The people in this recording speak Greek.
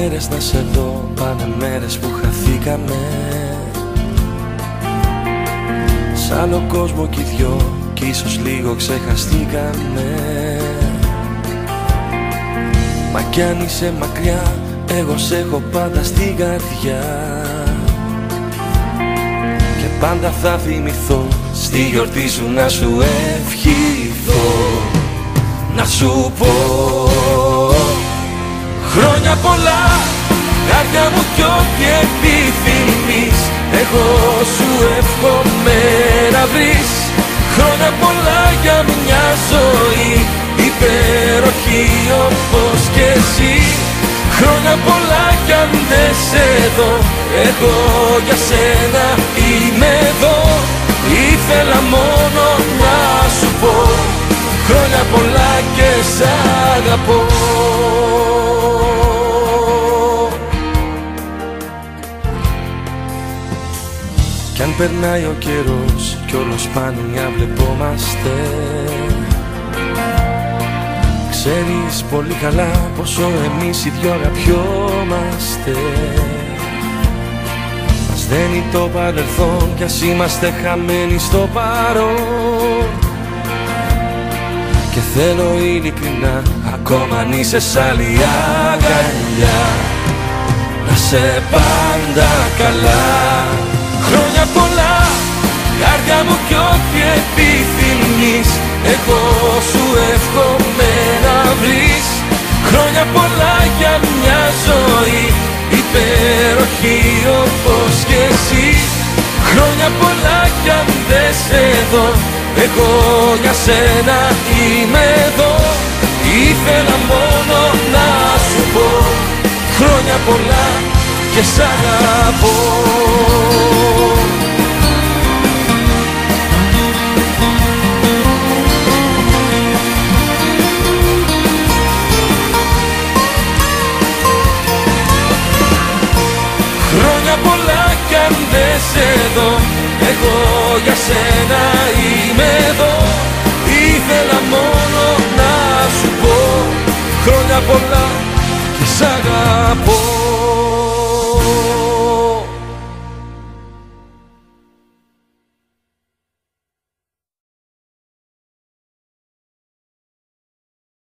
μέρες να σε δω, πάνε μέρες που χαθήκαμε. Σ' άλλο κόσμο κι οι δυο, κι ίσως λίγο ξεχαστήκαμε. Μα κι αν είσαι μακριά, εγώ σ' έχω πάντα στην καρδιά. Και πάντα θα θυμηθώ, στη γιορτή σου να σου ευχηθώ. Να σου πω χρόνια πολλά, καρδιά μου κι ό,τι επιθυμείς, εγώ σου εύχομαι να βρεις. Χρόνια πολλά για μια ζωή υπέροχη όπως κι εσύ. Χρόνια πολλά κι αν δεν σε δω, εγώ για σένα είμαι εδώ. Ήθελα μόνο να σου πω χρόνια πολλά και σ' αγαπώ. Κι αν περνάει ο καιρός κι όλο σπάνια βλεπόμαστε, ξέρεις πολύ καλά πόσο εμείς οι δυο αγαπιόμαστε. Μας δένει το παρελθόν κι ας είμαστε χαμένοι στο παρόν. Και θέλω ειλικρινά, ακόμα αν είσαι σ' άλλη αγκαλιά, να σε πάντα καλά. Χρόνια πολλά, καρδιά μου κι ό,τι επιθυμείς, εγώ σου εύχομαι να βρεις. Χρόνια πολλά για μια ζωή υπέροχη όπως κι εσύ. Χρόνια πολλά κι αν δεν σε δω, εγώ για σένα είμαι εδώ. Ήθελα μόνο να σου πω χρόνια πολλά και σ' αγαπώ. Χρόνια πολλά κι αν δεν σε δω, εγώ για σένα είμαι εδώ. Ήθελα μόνο να σου πω χρόνια πολλά και σ' αγαπώ.